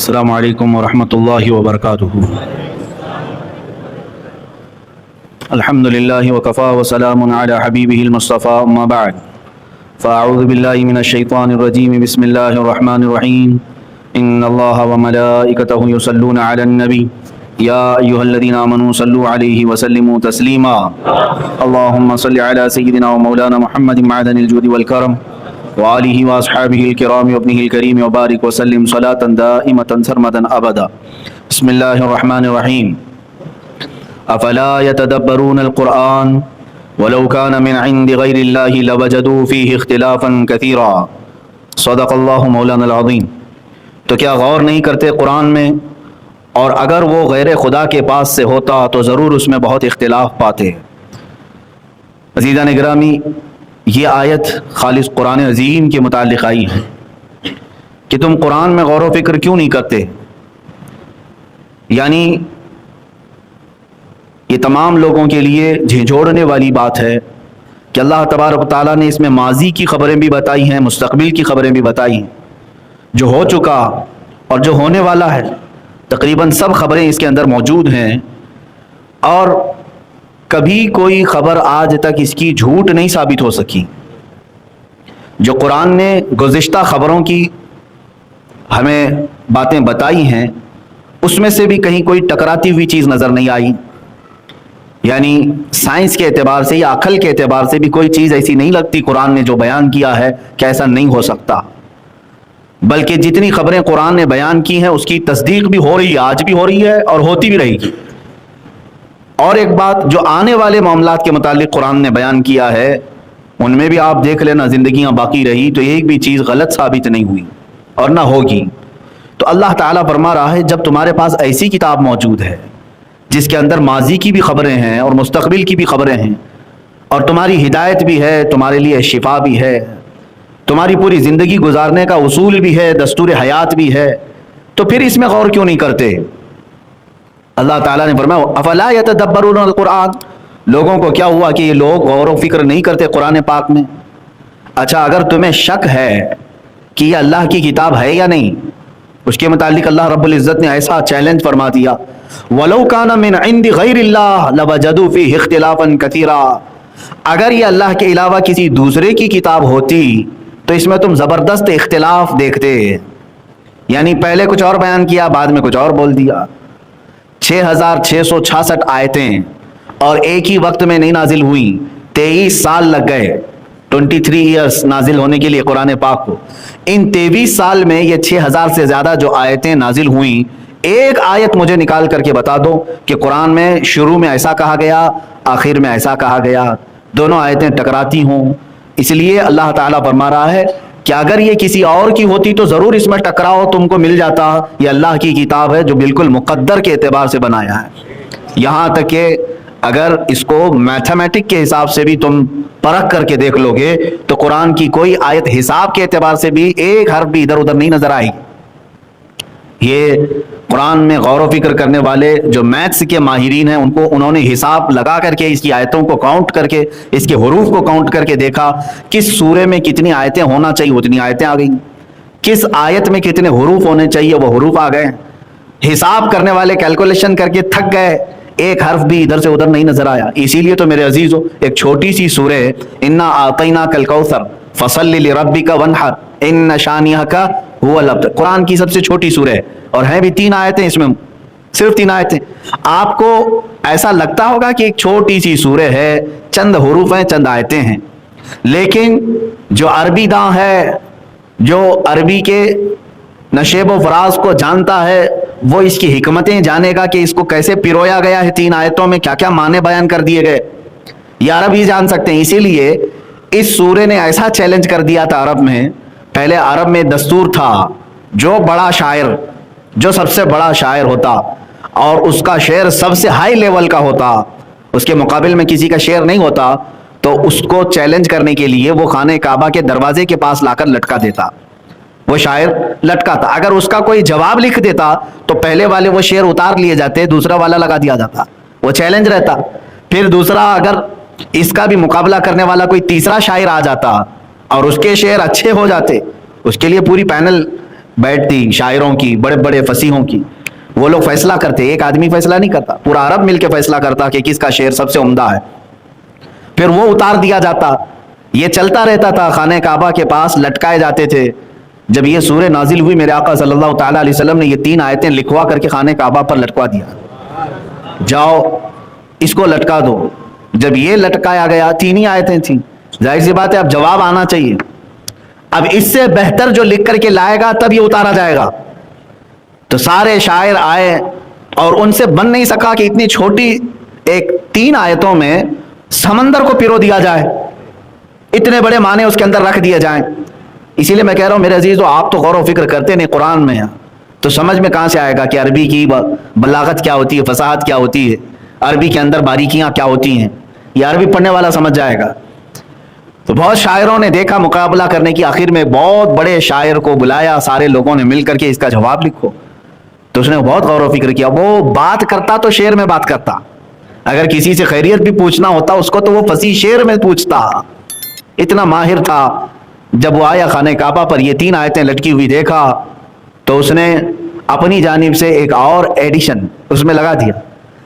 السلام علیکم ورحمۃ اللہ وبرکاتہ۔ الحمد للہ وکفا وسلام علی حبیبہ المصطفیٰ، اما بعد فاعوذ باللہ من الشیطان الرجیم، بسم اللہ الرحمن الرحیم۔ ان اللہ وملائکتہ یصلون علی النبی یا ایھا الذین آمنوا صلوا علیہ وسلموا تسلیما۔ اللہم صل علی سیدنا ومولانا محمد معدن الجود والکرم وآلہ واصحابہ الکرام وابنہ الکریم وبارک وسلم صلاۃ دائمۃ سرمدا ابدا۔ بسم اللہ الرحمن الرحیم۔ افلا یتدبرون القرآن ولو کان من عند غیر اللہ لوجدوا فیہ اختلافا کثیرا۔ صدق اللہ مولانا العظیم۔ تو کیا غور نہیں کرتے قرآن میں؟ اور اگر وہ غیر خدا کے پاس سے ہوتا تو ضرور اس میں بہت اختلاف پاتے۔ عزیزان گرامی، یہ آیت خالص قرآن عظیم کے متعلق آئی ہے کہ تم قرآن میں غور و فکر کیوں نہیں کرتے؟ یعنی یہ تمام لوگوں کے لیے جھنجھوڑنے والی بات ہے کہ اللہ تبارک و تعالیٰ نے اس میں ماضی کی خبریں بھی بتائی ہیں، مستقبل کی خبریں بھی بتائی ہیں، جو ہو چکا اور جو ہونے والا ہے، تقریباً سب خبریں اس کے اندر موجود ہیں، اور کبھی کوئی خبر آج تک اس کی جھوٹ نہیں ثابت ہو سکی۔ جو قرآن نے گزشتہ خبروں کی ہمیں باتیں بتائی ہیں، اس میں سے بھی کہیں کوئی ٹکراتی ہوئی چیز نظر نہیں آئی۔ یعنی سائنس کے اعتبار سے یا عقل کے اعتبار سے بھی کوئی چیز ایسی نہیں لگتی قرآن نے جو بیان کیا ہے کہ ایسا نہیں ہو سکتا، بلکہ جتنی خبریں قرآن نے بیان کی ہیں اس کی تصدیق بھی ہو رہی ہے، آج بھی ہو رہی ہے اور ہوتی بھی رہے گی۔ اور ایک بات جو آنے والے معاملات کے متعلق قرآن نے بیان کیا ہے، ان میں بھی آپ دیکھ لینا زندگیاں باقی رہی تو ایک بھی چیز غلط ثابت نہیں ہوئی اور نہ ہوگی۔ تو اللہ تعالیٰ فرما رہا ہے جب تمہارے پاس ایسی کتاب موجود ہے جس کے اندر ماضی کی بھی خبریں ہیں اور مستقبل کی بھی خبریں ہیں، اور تمہاری ہدایت بھی ہے، تمہارے لیے شفا بھی ہے، تمہاری پوری زندگی گزارنے کا اصول بھی ہے، دستور حیات بھی ہے، تو پھر اس میں غور کیوں نہیں کرتے؟ اللہ تعالیٰ نے فرمایا افلا یتدبرون القرآن، لوگوں کو کیا ہوا کہ یہ لوگ غور و فکر نہیں کرتے قرآن پاک میں؟ اچھا، اگر تمہیں شک ہے کہ یہ اللہ کی کتاب ہے یا نہیں، اس کے متعلق اللہ رب العزت نے ایسا چیلنج فرما دیا، وَلَوْ كَانَ مِنْ عِنْدِ غَيْرِ اللَّهِ لَوَجَدُوا فِيهِ اخْتِلَافًا كَثِيرًا، اگر یہ اللہ کے علاوہ کسی دوسرے کی کتاب ہوتی تو اس میں تم زبردست اختلاف دیکھتے۔ یعنی پہلے کچھ اور بیان کیا، بعد میں کچھ اور بول دیا۔ 6666 آیتیں اور ایک ہی وقت میں نہیں نازل ہوئیں، 23 سال لگ گئے، 23 ایئرس نازل ہونے کے لیے قرآن پاک کو۔ ان 23 سال میں یہ 6000 سے زیادہ جو آیتیں نازل ہوئیں، ایک آیت مجھے نکال کر کے بتا دو کہ قرآن میں شروع میں ایسا کہا گیا، آخر میں ایسا کہا گیا، دونوں آیتیں ٹکراتی ہوں۔ اس لیے اللہ تعالیٰ فرما رہا ہے کہ اگر یہ کسی اور کی ہوتی تو ضرور اس میں ٹکراؤ تم کو مل جاتا۔ یہ اللہ کی کتاب ہے جو بالکل مقدر کے اعتبار سے بنایا ہے، یہاں تک کہ اگر اس کو میتھمیٹک کے حساب سے بھی تم پرکھ کر کے دیکھ لو گے تو قرآن کی کوئی آیت حساب کے اعتبار سے بھی ایک حرف بھی ادھر ادھر نہیں نظر آئی۔ یہ قرآن میں غور و فکر کرنے والے جو میتھس کے ماہرین ہیں انہوں نے حساب لگا کر کے اس کی آیتوں کو کاؤنٹ کر کے، اس کے حروف کو کاؤنٹ کر کے دیکھا کس سورے میں کتنی آیتیں ہونا چاہیے اتنی آیتیں آ گئیں، کس آیت میں کتنے حروف ہونے چاہیے وہ حروف آ گئے۔ حساب کرنے والے کیلکولیشن کر کے تھک گئے، ایک حرف بھی ادھر سے ادھر نہیں نظر آیا۔ اسی لیے تو میرے عزیزو ایک چھوٹی سی سورہ انا اعطیناک الکوثر فصل لربک وانحر ان شانئک هو الابتر، قرآن کی سب سے چھوٹی سورہ ہے اور ہیں بھی 3 آیتیں، اس میں صرف 3 آیتیں۔ آپ کو ایسا لگتا ہوگا کہ ایک چھوٹی سی سورہ ہے، چند حروف ہیں، چند آیتیں ہیں، لیکن جو عربی داں ہے، جو عربی کے نشیب و فراز کو جانتا ہے، وہ اس کی حکمتیں جانے گا کہ اس کو کیسے پیرویا گیا ہے 3 آیتوں میں، کیا کیا معنی بیان کر دیے گئے، یہ عرب ہی جان سکتے ہیں۔ اسی لیے اس سورے نے ایسا چیلنج کر دیا تھا عرب میں، پہلے عرب میں دستور تھا جو بڑا شاعر، جو سب سے بڑا شاعر ہوتا اور اس کا شعر سب سے ہائی لیول کا ہوتا، اس کے مقابل میں کسی کا شعر نہیں ہوتا، تو اس کو چیلنج کرنے کے لیے وہ خانہ کعبہ کے دروازے کے پاس لا کر لٹکا دیتا، وہ شاعر لٹکا تھا۔ اگر اس کا کوئی جواب لکھ دیتا تو پہلے والے وہ شعر اتار لیے جاتے، دوسرا والا لگا دیا جاتا، وہ چیلنج رہتا۔ پھر دوسرا اگر اس کا بھی مقابلہ کرنے والا کوئی تیسرا شاعر آ جاتا اور اس کے شعر اچھے ہو جاتے، اس کے لیے پوری پینل بیٹھتی شاعروں کی, بڑے بڑے فصیحوں کی, وہ لوگ فیصلہ کرتے, ایک آدمی فیصلہ نہیں کرتا, پورا عرب مل کے فیصلہ کرتا کہ کس کا شعر سب سے عمدہ ہے, پھر وہ اتار دیا جاتا. یہ چلتا رہتا تھا, خانہ کعبہ کے پاس لٹکائے جاتے تھے. جب یہ سورہ نازل ہوئی, میرے آقا صلی اللہ تعالیٰ علیہ وسلم نے یہ 3 آیتیں لکھوا کر کے خانہ کعبہ پر لٹکوا دیا, جاؤ اس کو لٹکا دو. جب یہ لٹکایا گیا, 3 ہی آیتیں تھیں, ظاہر سی بات ہے اب جواب آنا چاہیے. اب اس سے بہتر جو لکھ کر کے لائے گا تب یہ اتارا جائے گا. تو سارے شاعر آئے اور ان سے بن نہیں سکا کہ اتنی چھوٹی ایک 3 آیتوں میں سمندر کو پیرو دیا جائے, اتنے بڑے معنی اس کے اندر رکھ دیے جائیں. اسی لیے میں کہہ رہا ہوں میرے عزیزو, آپ تو غور و فکر کرتے نہیں قرآن میں, تو سمجھ میں کہاں سے آئے گا کہ عربی کی بلاغت کیا ہوتی ہے, فصاحت کیا ہوتی ہے, عربی کے اندر باریکیاں کیا ہوتی ہیں. یہ عربی پڑھنے والا سمجھ جائے گا. تو بہت شاعروں نے دیکھا مقابلہ کرنے کی, آخر میں بہت بڑے شاعر کو بلایا, سارے لوگوں نے مل کر کے اس کا جواب لکھو. تو اس نے بہت غور و فکر کیا. وہ بات کرتا تو شعر میں بات کرتا, اگر کسی سے خیریت بھی پوچھنا ہوتا اس کو تو وہ فصیح شعر میں پوچھتا, اتنا ماہر تھا. جب وہ آیا خانہ کعبہ پر, یہ 3 آیتیں لٹکی ہوئی دیکھا, تو اس نے اپنی جانب سے ایک اور ایڈیشن اس میں لگا دیا,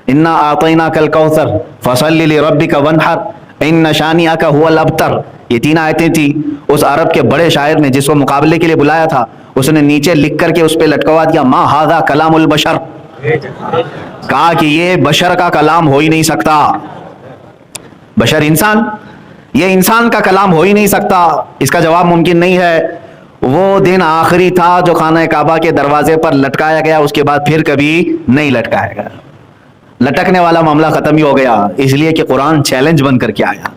انا اعطیناک الکوثر فصلی لربک وانحر ان شانئک هو الابتر. یہ 3 آیتیں تھی. اس عرب کے بڑے شاعر نے جس کو مقابلے کے لیے بلایا تھا, اس نے نیچے لکھ کر کے اس پہ لٹکوا دیا, ما ھذا کلام البشر, کہا کہ یہ بشر کا کلام ہو ہی نہیں سکتا. بشر انسان, یہ انسان کا کلام ہو ہی نہیں سکتا, اس کا جواب ممکن نہیں ہے. وہ دن آخری تھا جو خانہ کعبہ کے دروازے پر لٹکایا گیا, اس کے بعد پھر کبھی نہیں لٹکایا گیا. لٹکنے والا معاملہ ختم ہی ہو گیا, اس لیے کہ قرآن چیلنج بن کر کے آیا,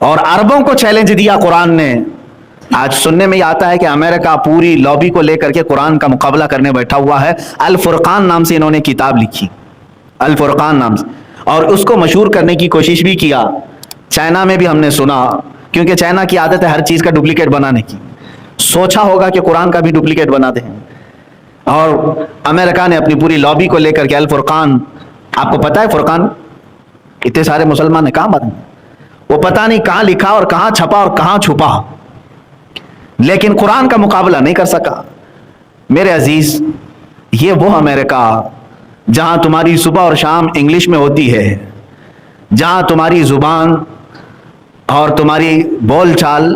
اور عربوں کو چیلنج دیا قرآن نے. آج سننے میں یہ آتا ہے کہ امریکہ پوری لابی کو لے کر کے قرآن کا مقابلہ کرنے بیٹھا ہوا ہے. الفرقان نام سے انہوں نے کتاب لکھی, الفرقان نام سے, اور اس کو مشہور کرنے کی کوشش بھی کیا. چائنا میں بھی ہم نے سنا, کیونکہ چائنا کی عادت ہے ہر چیز کا ڈپلیکیٹ بنانے کی, سوچا ہوگا کہ قرآن کا بھی ڈپلیکیٹ بنا دیں. اور امریکہ نے اپنی پوری لابی کو لے کر کے الفرقان, آپ کو پتا ہے فرقان اتنے سارے مسلمان ہیں کہاں بنے, وہ پتہ نہیں کہاں لکھا اور کہاں چھپا اور کہاں چھپا, لیکن قرآن کا مقابلہ نہیں کر سکا. میرے عزیز, یہ وہ امریکہ جہاں تمہاری صبح اور شام انگلش میں ہوتی ہے, جہاں تمہاری زبان اور تمہاری بول چال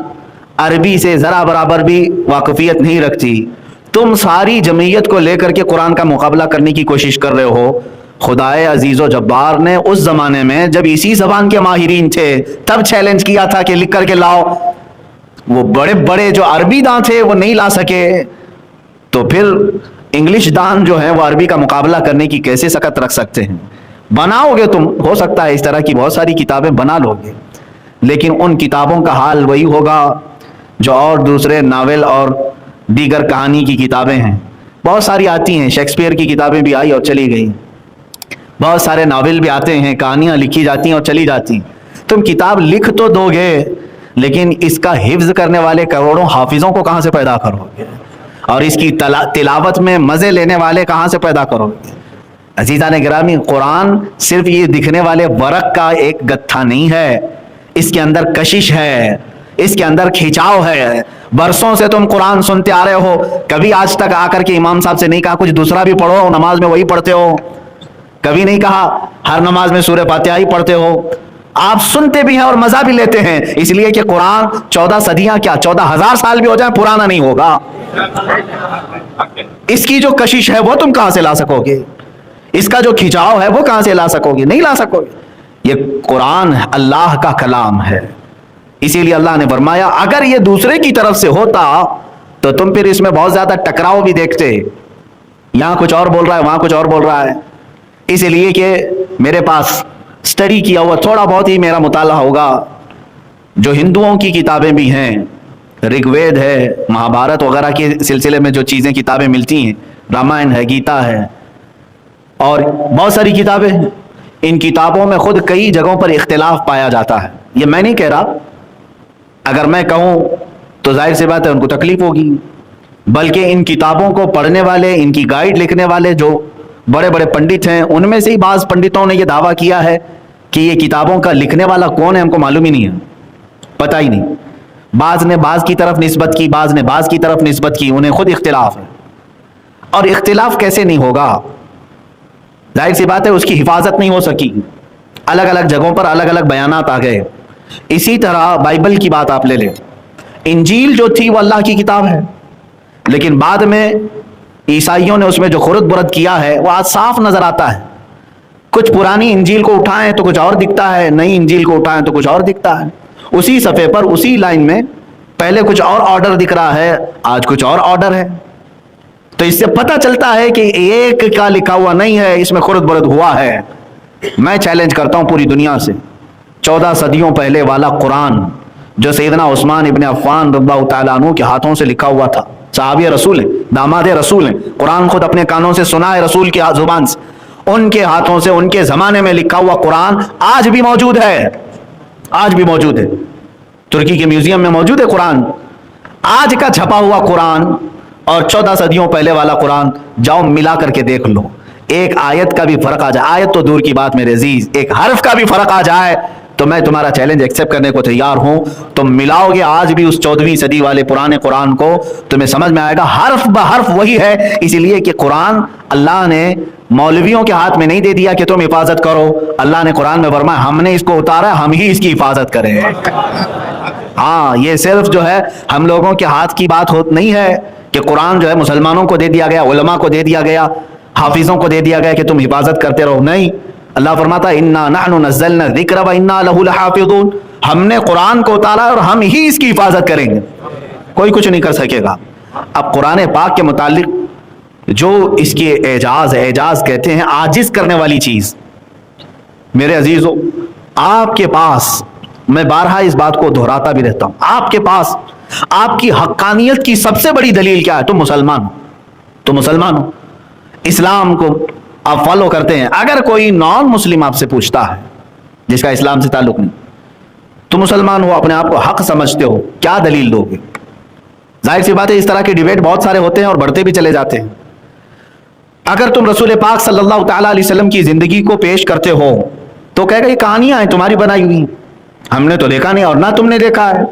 عربی سے ذرا برابر بھی واقفیت نہیں رکھتی, تم ساری جمعیت کو لے کر کے قرآن کا مقابلہ کرنے کی کوشش کر رہے ہو. خدائے عزیز و جبار نے اس زمانے میں جب اسی زبان کے ماہرین تھے تب چیلنج کیا تھا کہ لکھ کر کے لاؤ. وہ بڑے بڑے جو عربی دان تھے وہ نہیں لا سکے, تو پھر انگلش دان جو ہیں وہ عربی کا مقابلہ کرنے کی کیسے سکت رکھ سکتے ہیں. بناؤ گے تم, ہو سکتا ہے اس طرح کی بہت ساری کتابیں بنا لو گے, لیکن ان کتابوں کا حال وہی ہوگا جو اور دوسرے ناول اور دیگر کہانی کی کتابیں ہیں. بہت ساری آتی ہیں, شیکسپیئر کی کتابیں بھی آئی اور چلی گئی, بہت سارے ناول بھی آتے ہیں, کہانیاں لکھی جاتی ہیں اور چلی جاتی ہیں. تم کتاب لکھ تو دو گے, لیکن اس کا حفظ کرنے والے کروڑوں حافظوں کو کہاں سے پیدا کرو گے, اور اس کی تلاوت میں مزے لینے والے کہاں سے پیدا کرو گے. عزیزان گرامی, قرآن صرف یہ دکھنے والے ورق کا ایک گتھا نہیں ہے, اس کے اندر کشش ہے, اس کے اندر کھینچاؤ ہے. برسوں سے تم قرآن سنتے آ رہے ہو, کبھی آج تک آ کر کے امام صاحب سے نہیں کہا کچھ دوسرا بھی پڑھو, نماز میں وہی پڑھتے ہو, کبھی نہیں کہا ہر نماز میں سورہ فاتحہ ہی پڑھتے ہو. آپ سنتے بھی ہیں اور مزہ بھی لیتے ہیں, اس لیے کہ قرآن 14 صدیاں کیا 14,000 سال بھی ہو جائیں پرانا نہیں ہوگا. اس کی جو کشش ہے وہ تم کہاں سے لا سکو گے, اس کا جو کھینچاؤ ہے وہ کہاں سے لا سکو گے, نہیں لا سکو گے. یہ قرآن اللہ کا کلام ہے, اسی لیے اللہ نے فرمایا اگر یہ دوسرے کی طرف سے ہوتا تو تم پھر اس میں بہت زیادہ ٹکراؤ بھی دیکھتے, یہاں کچھ اور بول رہا ہے وہاں کچھ اور بول رہا ہے. اس لیے کہ میرے پاس اسٹڈی کیا ہوا تھوڑا بہت ہی میرا مطالعہ ہوگا, جو ہندوؤں کی کتابیں بھی ہیں, رگ وید ہے, مہابھارت وغیرہ کے سلسلے میں جو چیزیں کتابیں ملتی ہیں, رامائن ہے, گیتا ہے, اور بہت ساری کتابیں ہیں. ان کتابوں میں خود کئی جگہوں پر اختلاف پایا جاتا ہے. یہ میں نہیں کہہ رہا, اگر میں کہوں تو ظاہر سی بات ہے ان کو تکلیف ہوگی, بلکہ ان کتابوں کو پڑھنے والے, ان کی گائیڈ لکھنے والے جو بڑے بڑے پنڈت ہیں, ان میں سے ہی بعض پنڈتوں نے یہ دعویٰ کیا ہے کہ یہ کتابوں کا لکھنے والا کون ہے ہم کو معلوم ہی نہیں ہے, پتہ ہی نہیں. بعض نے بعض کی طرف نسبت کی, بعض نے بعض کی طرف نسبت کی, انہیں خود اختلاف ہے. اور اختلاف کیسے نہیں ہوگا؟ ظاہر سی بات ہے اس کی حفاظت نہیں ہو سکی, الگ الگ جگہوں پر الگ الگ بیانات آ گئے. اسی طرح بائبل کی بات آپ لے لیں, انجیل جو تھی وہ اللہ کی کتاب ہے, لیکن بعد میں عیسائیوں نے اس میں جو خرد برد کیا ہے وہ آج صاف نظر آتا ہے. کچھ پرانی انجیل کو اٹھائیں تو کچھ اور دکھتا ہے, نئی انجیل کو اٹھائیں تو کچھ اور دکھتا ہے. اسی صفحے پر اسی لائن میں پہلے کچھ اور آرڈر دکھ رہا ہے, آج کچھ اور آرڈر ہے. تو اس سے پتہ چلتا ہے کہ ایک کا لکھا ہوا نہیں ہے, اس میں خرد برد ہوا ہے. میں چیلنج کرتا ہوں پوری دنیا سے, 14 صدیوں پہلے والا قرآن جو سیدنا عثمان ابن عفان رضی اللہ تعالیٰ عنہ کے ہاتھوں سے لکھا ہوا تھا, صحابی رسول ہیں, داماد رسول ہیں, قرآن خود اپنے کانوں سے سنا ہے رسول کی زبان سے, ان کے ہاتھوں سے ان کے زمانے میں لکھا ہوا قرآن آج بھی موجود ہے, آج بھی موجود ہے. ترکی کے میوزیم میں موجود ہے قرآن. آج کا چھپا ہوا قرآن اور 14 صدیوں پہلے والا قرآن جاؤ ملا کر کے دیکھ لو, ایک آیت کا بھی فرق آ جائے, آیت تو دور کی بات میرے عزیز, ایک حرف کا بھی فرق آ جائے تو میں تمہارا چیلنج ایکسیپٹ کرنے کو تیار ہوں. تم ملاؤ گے آج بھی اس 14ویں صدی والے پرانے قرآن کو, تمہیں سمجھ میں آئے گا حرف بحرف وہی ہے. اسی لیے کہ قرآن اللہ نے مولویوں کے ہاتھ میں نہیں دے دیا کہ تم حفاظت کرو, اللہ نے قرآن میں فرمایا ہم نے اس کو اتارا, ہم ہی اس کی حفاظت کریں. ہاں, یہ صرف جو ہے ہم لوگوں کے ہاتھ کی بات نہیں ہے کہ قرآن جو ہے مسلمانوں کو دے دیا گیا, علماء کو دے دیا گیا, حافظوں کو دے دیا گیا کہ تم حفاظت کرتے رہو. نہیں, اللہ فرماتا انا نحن نزلنا الذکر وانا لہ لحافظون, ہم نے قرآن کو اتارا اور ہم ہی اس کی حفاظت کریں گے, کوئی کچھ نہیں کر سکے گا. اب قرآن پاک کے متعلق جو اس کے اعجاز ہے, اعجاز کہتے ہیں عاجز کرنے والی چیز. میرے عزیزو, آپ کے پاس, میں بارہا اس بات کو دہراتا بھی رہتا ہوں, آپ کے پاس آپ کی حقانیت کی سب سے بڑی دلیل کیا ہے؟ تم مسلمان ہو, تم مسلمان ہو, اسلام کو آپ فالو کرتے ہیں. اگر کوئی نان مسلم آپ سے پوچھتا ہے جس کا اسلام سے تعلق نہیں, تم مسلمان ہو, اپنے آپ کو حق سمجھتے ہو, کیا دلیل دو گے؟ ظاہر سی بات ہے اس طرح کے ڈیبیٹ بہت سارے ہوتے ہیں اور بڑھتے بھی چلے جاتے ہیں. اگر تم رسول پاک صلی اللہ تعالیٰ علیہ وسلم کی زندگی کو پیش کرتے ہو تو کہے گا یہ کہانیاں ہیں تمہاری بنائی ہوئی, ہم نے تو دیکھا نہیں اور نہ تم نے دیکھا ہے.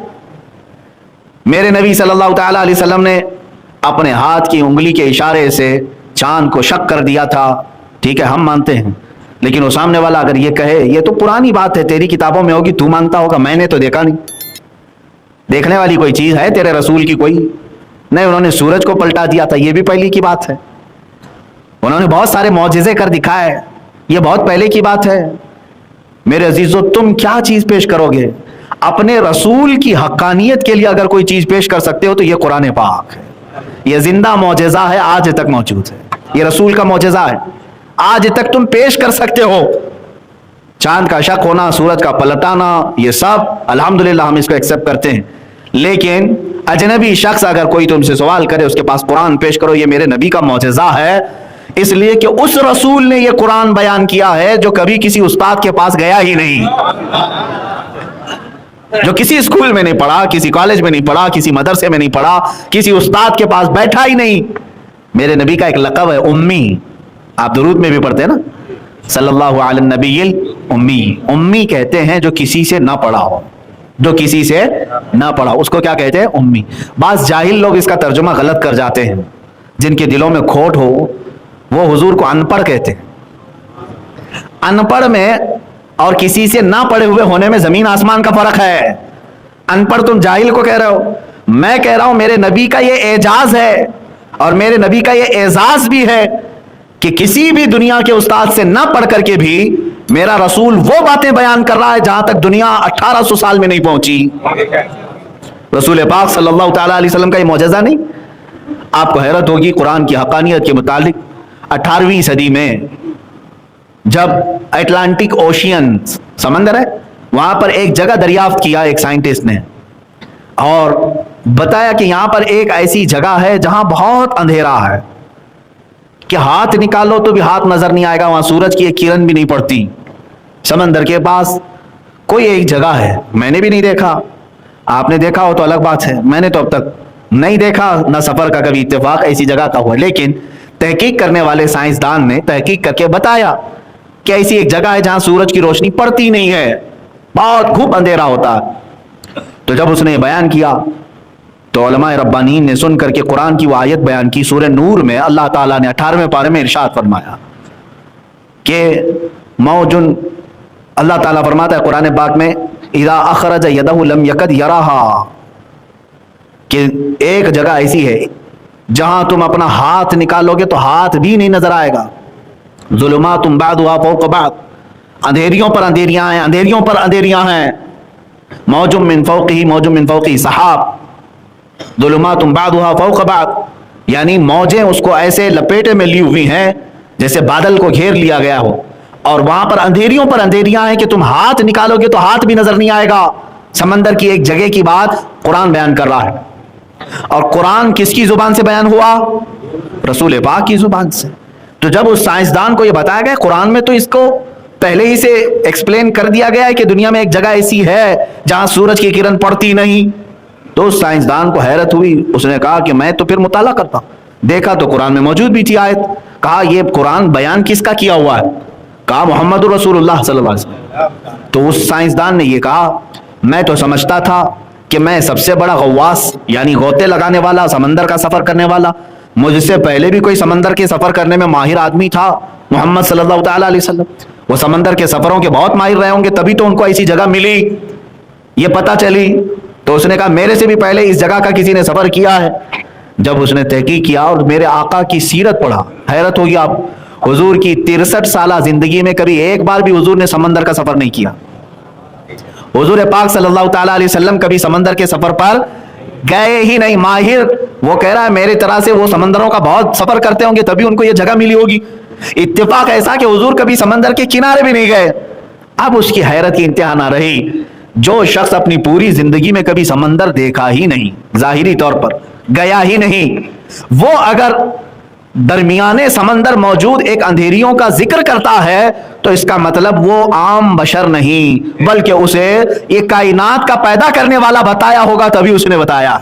میرے نبی صلی اللہ تعالیٰ علیہ وسلم نے اپنے ہاتھ کی انگلی کے اشارے سے چاند کو شک کر دیا تھا, ٹھیک ہے ہم مانتے ہیں, لیکن وہ سامنے والا اگر یہ کہے یہ تو پرانی بات ہے, تیری کتابوں میں ہوگی, تو مانتا ہوگا, میں نے تو دیکھا نہیں. دیکھنے والی کوئی چیز ہے تیرے رسول کی کوئی نہیں. انہوں نے سورج کو پلٹا دیا تھا, یہ بھی پہلے کی بات ہے. انہوں نے بہت سارے معجزے کر دکھائے, یہ بہت پہلے کی بات ہے. میرے عزیزو, تم کیا چیز پیش کرو گے؟ اپنے رسول کی حقانیت کے لیے اگر کوئی چیز پیش کر سکتے ہو تو یہ قرآن پاک ہے. یہ زندہ معجزہ ہے, آج تک موجود ہے, یہ رسول کا معجزہ ہے, آج تک تم پیش کر سکتے ہو. چاند کا شک ہونا, سورج کا پلٹانا, یہ سب الحمدللہ ہم اس کو ایکسیپٹ کرتے ہیں. لیکن اجنبی شخص اگر کوئی تم سے سوال کرے, اس کے پاس قرآن پیش کرو, یہ میرے نبی کا معجزہ ہے, اس لیے کہ اس رسول نے یہ قرآن بیان کیا ہے جو کبھی کسی استاد کے پاس گیا ہی نہیں, جو کسی اسکول میں نہیں پڑھا, کسی کالج میں نہیں پڑھا, کسی مدرسے میں نہیں پڑھا, کسی استاد کے پاس بیٹھا ہی نہیں. میرے نبی کا ایک لقب ہے امی, آپ درود میں بھی پڑھتے ہیں نا, صلی اللہ علی النبی الامی. امی کہتے ہیں جو کسی سے نہ پڑھا ہو, جو کسی سے نہ پڑھا, اس کو کیا کہتے ہیں؟ امی. بعض جاہل لوگ اس کا ترجمہ غلط کر جاتے ہیں, جن کے دلوں میں کھوٹ ہو وہ حضور کو ان پڑھ کہتے ہیں. ان پڑھ میں اور کسی سے نہ پڑھے ہوئے ہونے میں زمین آسمان کا فرق ہے. ان پڑھ تم جاہل کو کہہ رہے ہو, میں کہہ رہا ہوں میرے نبی کا یہ اعجاز ہے اور میرے نبی کا یہ اعزاز بھی ہے کہ کسی بھی دنیا کے استاد سے نہ پڑھ کر کے بھی میرا رسول وہ باتیں بیان کر رہا ہے جہاں تک دنیا 1800 سال میں نہیں پہنچی. رسول پاک صلی اللہ تعالیٰ علیہ وسلم کا یہ معجزہ نہیں. آپ کو حیرت ہوگی قرآن کی حقانیت کے متعلق, 18ویں صدی میں جب اٹلانٹک اوشین سمندر ہے وہاں پر ایک جگہ دریافت کیا ایک سائنٹسٹ نے, اور بتایا کہ یہاں پر ایک ایسی جگہ ہے جہاں بہت اندھیرا ہے کہ ہاتھ نکالو تو بھی ہاتھ نظر نہیں آئے گا, وہاں سورج کی ایک کرن بھی نہیں پڑتی. سمندر کے پاس کوئی ایک جگہ ہے, میں نے بھی نہیں دیکھا, آپ نے دیکھا ہو تو الگ بات ہے, میں نے تو اب تک نہیں دیکھا, نہ سفر کا کبھی اتفاق ایسی جگہ کا ہوا. لیکن تحقیق کرنے والے سائنسدان نے تحقیق کر کے بتایا کہ ایسی ایک جگہ ہے جہاں سورج کی روشنی پڑتی نہیں ہے, بہت خوب اندھیرا ہوتا ہے. تو جب اس نے بیان کیا تو علماء ربانیین نے سن کر کے قرآن کی وہ آیت بیان کی. سورہ نور میں اللہ تعالیٰ نے 18ویں پارے میں ارشاد فرمایا کہ موجن، اللہ تعالیٰ فرماتا ہے قرآن پاک میں اذا اخرج یدہ لم یکد یراہا، کہ ایک جگہ ایسی ہے جہاں تم اپنا ہاتھ نکالو گے تو ہاتھ بھی نہیں نظر آئے گا. ظلمات بعضها فوق بعض، اندھیریوں پر اندھیریاں ہیں، اندھیریوں پر اندھیریاں ہیں. موج من فوقہ موج من فوقہ سحاب، ظلمات بعضها فوق بعض، یعنی موجیں اس کو ایسے لپیٹے میں لی ہوئی ہیں جیسے بادل کو گھیر لیا گیا ہو، اور وہاں پر اندھیریاں ہیں کہ تم ہاتھ نکالو گے تو ہاتھ بھی نظر نہیں آئے گا. سمندر کی ایک جگہ کی بات قرآن بیان کر رہا ہے. اور قرآن کس کی زبان سے بیان ہوا؟ رسول پاک کی زبان سے. تو جب اس سائنسدان کو یہ بتایا گیا قرآن میں، تو اس کو پہلے ہی سے ایکسپلین کر دیا گیا ہے کہ دنیا میں ایک جگہ ایسی ہے جہاں سورج کی کرن پڑتی نہیں. تو اس سائنسدان کو حیرت ہوئی، اس نے کہا کہ میں تو پھر مطالعہ کرتا ہوں. دیکھا تو قرآن میں موجود بھی تھی آیت. کہا یہ قرآن بیان کس کا کیا ہوا ہے؟ کہا محمد رسول اللہ صلی اللہ علیہ وسلم. تو اس سائنسدان نے یہ کہا میں تو سمجھتا تھا کہ میں سب سے بڑا غواص، یعنی غوطے لگانے والا، سمندر کا سفر کرنے والا، مجھ سے پہلے بھی کوئی سمندر کے سفر کرنے میں ماہر آدمی تھا، محمد صلی اللہ تعالیٰ علیہ وسلم. وہ سمندر کے سفروں کے بہت ماہر رہے ہوں گے، تبھی تو ان کو ایسی جگہ ملی، یہ پتہ چلی. تو اس نے کہا میرے سے بھی پہلے اس جگہ کا کسی نے سفر کیا ہے. جب اس نے تحقیق کیا اور میرے آقا کی سیرت پڑھا، حیرت ہوگی آپ، حضور کی 63 سالہ زندگی میں کبھی ایک بار بھی حضور نے سمندر کا سفر نہیں کیا. حضور پاک صلی اللہ تعالیٰ علیہ وسلم کبھی سمندر کے سفر پر گئے ہی نہیں. ماہر وہ کہہ رہا ہے میرے طرح سے وہ سمندروں کا بہت سفر کرتے ہوں گے تبھی ان کو یہ جگہ ملی ہوگی. اتفاق ایسا کہ حضور کبھی سمندر کے کنارے بھی نہیں گئے. اب اس کی حیرت کی انتہا نہ رہی. جو شخص اپنی پوری زندگی میں کبھی سمندر دیکھا ہی نہیں، ظاہری طور پر گیا ہی نہیں، وہ اگر درمیانے سمندر موجود ایک اندھیریوں کا ذکر کرتا ہے تو اس کا مطلب وہ عام بشر نہیں، بلکہ اسے یہ کائنات کا پیدا کرنے والا بتایا ہوگا، تبھی اس نے بتایا.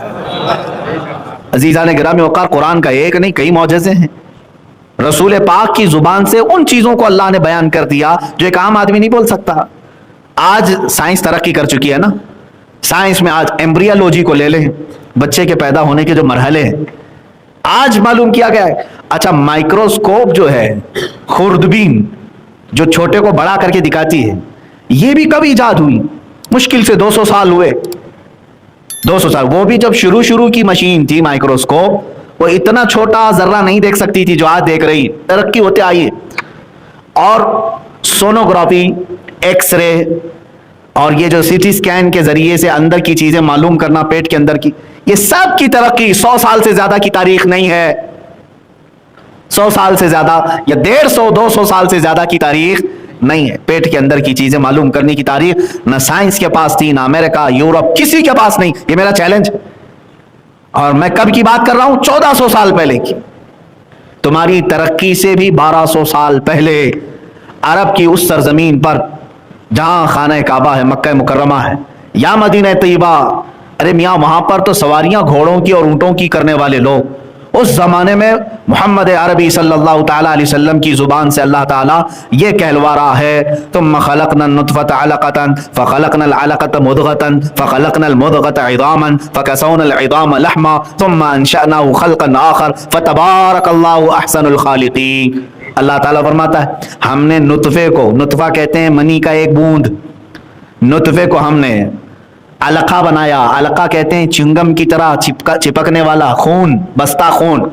عزیزان گرامی وقار، قرآن کا ایک نہیں کئی معجزے ہیں. رسول پاک کی زبان سے ان چیزوں کو اللہ نے بیان کر دیا جو ایک عام آدمی نہیں بول سکتا. آج سائنس ترقی کر چکی ہے نا. سائنس میں آج ایمبریالوجی کو لے لیں، بچے کے پیدا ہونے کے جو مرحلے ہیں آج معلوم کیا گیا ہے. اچھا مائکروسکوپ جو ہے، خوردبین جو چھوٹے کو بڑا کر کے دکھاتی ہے، یہ بھی کب ایجاد ہوئی؟ مشکل سے 200 سال ہوئے. 200 سال. وہ بھی جب شروع کی مشین تھی مائکروسکوپ، وہ اتنا چھوٹا ذرہ نہیں دیکھ سکتی تھی جو آج دیکھ رہی. ترقی ہوتے آئی ہے. اور سونوگرافی، ایکس رے اور یہ جو سی ٹی اسکین کے ذریعے سے اندر کی چیزیں معلوم کرنا، پیٹ کے اندر کی، یہ سب کی ترقی 100 سال سے زیادہ کی تاریخ نہیں ہے. 100 سال سے زیادہ یا 150-200 سال سے زیادہ کی تاریخ نہیں ہے. پیٹ کے اندر کی چیزیں معلوم کرنے کی تاریخ نہ سائنس کے پاس تھی، نہ امریکہ، یورپ، کسی کے پاس نہیں. یہ میرا چیلنج. اور میں کب کی بات کر رہا ہوں؟ 1400 سال پہلے کی. تمہاری ترقی سے بھی 1200 سال پہلے عرب کی اس سرزمین پر جہاں خانہ کعبہ ہے، مکہ مکرمہ ہے یا مدینہ طیبہ، ارے میاں وہاں پر تو سواریاں گھوڑوں کی اور اونٹوں کی کرنے والے لوگ. اس زمانے میں محمد عربی صلی اللہ تعالیٰ علیہ وسلم کی زبان سے اللہ تعالیٰ یہ کہلوا رہا ہے ثم خلقنا النطفة علقة فخلقنا العلقة مضغة فخلقنا المضغة عظاما فكسونا العظام لحما ثم انشأناه خلقا آخر فتبارك الله احسن الخالقین. اللہ تعالیٰ فرماتا ہے ہم نے نطفے کو، نطفہ کہتے ہیں منی کا ایک بوند، نطفے کو ہم نے علقہ بنایا. علقہ کہتے ہیں چنگم کی طرح چپکنے والا خون، بستہ خون،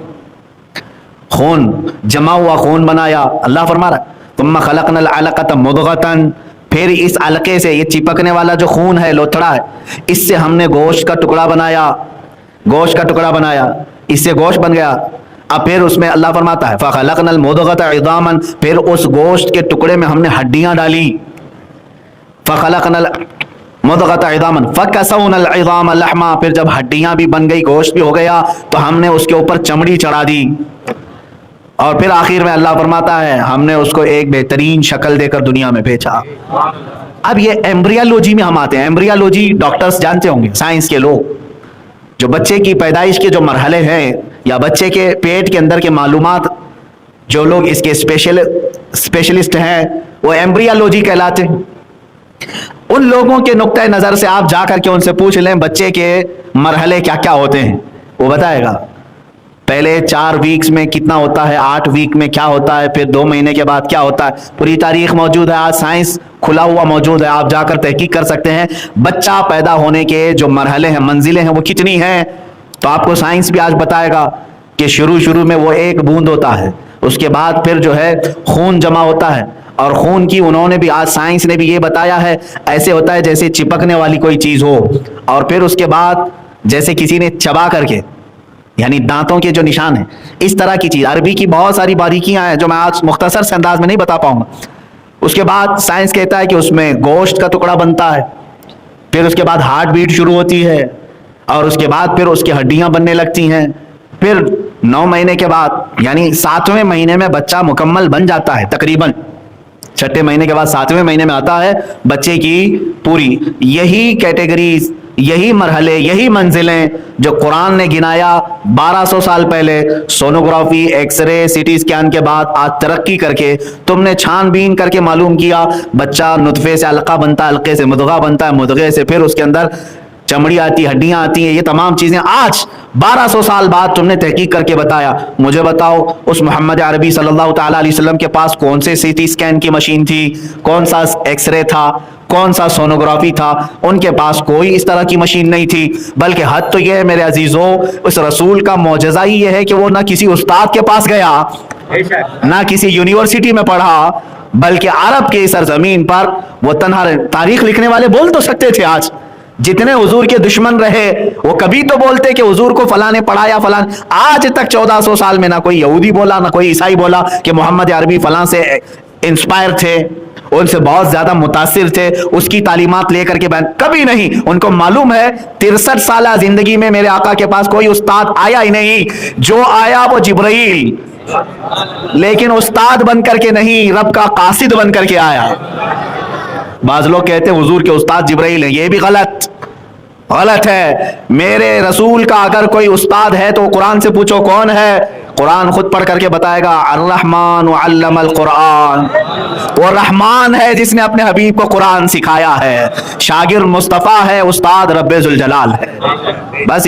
خون جمع ہوا خون بنایا. اللہ فرما رہا ثم خلقنا العلقة مضغة، پھر اس علقے سے، یہ چپکنے والا جو خون ہے، لوتھڑا ہے، اس سے ہم نے گوشت کا ٹکڑا بنایا، گوشت کا ٹکڑا بنایا، اس سے گوشت بن گیا. اب پھر اس میں اللہ فرماتا ہے فخلقنا المضغة عظاما، پھر اس گوشت کے ٹکڑے میں ہم نے ہڈیاں ڈالی. فخلقنا مضغة عظاما فكسونا العظام لحما، پھر جب ہڈیاں بھی بن گئی، گوشت بھی ہو گیا، تو ہم نے اس کے اوپر چمڑی چڑھا دی. اور پھر آخر میں اللہ فرماتا ہے ہم نے اس کو ایک بہترین شکل دے کر دنیا میں بھیجا. اب یہ ایمبریالوجی میں ہم آتے ہیں. ایمبریالوجی ڈاکٹرز جانتے ہوں گے، سائنس کے لوگ، جو بچے کی پیدائش کے جو مرحلے ہیں یا بچے کے پیٹ کے اندر کے معلومات، جو لوگ اس کے اسپیشلسٹ ہیں وہ ایمبریالوجی کہلاتے ہیں. ان لوگوں کے نقطۂ نظر سے آپ جا کر کے ان سے پوچھ لیں بچے کے مرحلے کیا کیا ہوتے ہیں، وہ بتائے گا۔ پہلے 4 ویکس میں کتنا ہوتا ہے، 8 ویک میں کیا ہوتا ہے، پھر 2 مہینے کے بعد کیا ہوتا ہے، پوری تاریخ موجود ہے، آج سائنس کھلا ہوا موجود ہے، آپ جا کر تحقیق کر سکتے ہیں بچہ پیدا ہونے کے جو مرحلے ہیں، منزلیں ہیں، وہ کتنی ہیں۔ تو آپ کو سائنس بھی آج بتائے گا کہ شروع میں وہ 1 بوند ہوتا ہے، اس کے بعد پھر جو ہے خون جمع ہوتا ہے، اور خون کی انہوں نے بھی آج سائنس نے بھی یہ بتایا ہے ایسے ہوتا ہے جیسے چپکنے والی کوئی چیز ہو، اور پھر اس کے بعد جیسے کسی نے چبا کر کے، یعنی دانتوں کے جو نشان ہیں، اس طرح کی چیز۔ عربی کی بہت ساری باریکیاں ہیں جو میں آج مختصر سے انداز میں نہیں بتا پاؤں گا۔ اس کے بعد سائنس کہتا ہے کہ اس میں گوشت کا ٹکڑا بنتا ہے، پھر اس کے بعد ہارٹ بیٹ شروع ہوتی ہے، اور اس کے بعد پھر اس کی ہڈیاں بننے لگتی ہیں، پھر 9 مہینے کے بعد یعنی 7ویں مہینے میں بچہ مکمل بن جاتا ہے تقریباً، 6 مہینے کے بعد 7ویں مہینے میں آتا ہے بچے کی پوری۔ یہی کیٹیگریز، یہی مرحلے، یہی منزلیں جو قرآن نے گنایا 1200 سال پہلے، sonography, X ray, C T scan کے بعد آج ترقی کر کے تم نے چھان بین کر کے معلوم کیا بچہ نطفے سے علقہ بنتا ہے، علقے سے مضغہ بنتا ہے، مضغے سے پھر اس کے اندر چمڑی آتی، ہڈیاں آتی ہیں، یہ تمام چیزیں آج 1200 سال بعد تم نے تحقیق کر کے بتایا۔ مجھے بتاؤ اس محمد عربی صلی اللہ تعالیٰ علیہ وسلم کے پاس کون سے سی ٹی اسکین کی مشین تھی، کون سا ایکس رے تھا، کون سا سونوگرافی تھا؟ ان کے پاس کوئی اس طرح کی مشین نہیں تھی، بلکہ حد تو یہ ہے میرے عزیزوں، اس رسول کا معجزہ ہی یہ ہے کہ وہ نہ کسی استاد کے پاس گیا، نہ کسی یونیورسٹی میں پڑھا، بلکہ عرب کی سرزمین پر وہ تنہا رہے۔ تاریخ لکھنے والے بول تو سکتے تھے، آج جتنے حضور کے دشمن رہے وہ کبھی تو بولتے کہ حضور کو فلاں نے پڑھایا، فلاں۔ آج تک 1400 سال میں نہ کوئی یہودی بولا، نہ کوئی عیسائی بولا کہ محمد عربی فلاں سے انسپائر تھے، ان سے بہت زیادہ متاثر تھے، اس کی تعلیمات لے کر کے بیان، کبھی نہیں۔ ان کو معلوم ہے 63 سالہ زندگی میں میرے آقا کے پاس کوئی استاد آیا ہی نہیں، جو آیا وہ جبرائیل، لیکن استاد بن کر کے نہیں، رب کا قاصد بن کر کے آیا۔ بعض لوگ کہتے ہیں حضور کے استاد جبرائیل ہیں، یہ بھی غلط ہے۔ میرے رسول کا اگر کوئی استاد ہے تو قرآن سے پوچھو کون ہے، قرآن خود پڑھ کر کے بتائے گا، الرحمن علم القرآن، وہ رحمان ہے جس نے اپنے حبیب کو قرآن سکھایا ہے، شاگرد مصطفیٰ ہے، استاد رب ذوالجلال ہے۔ بس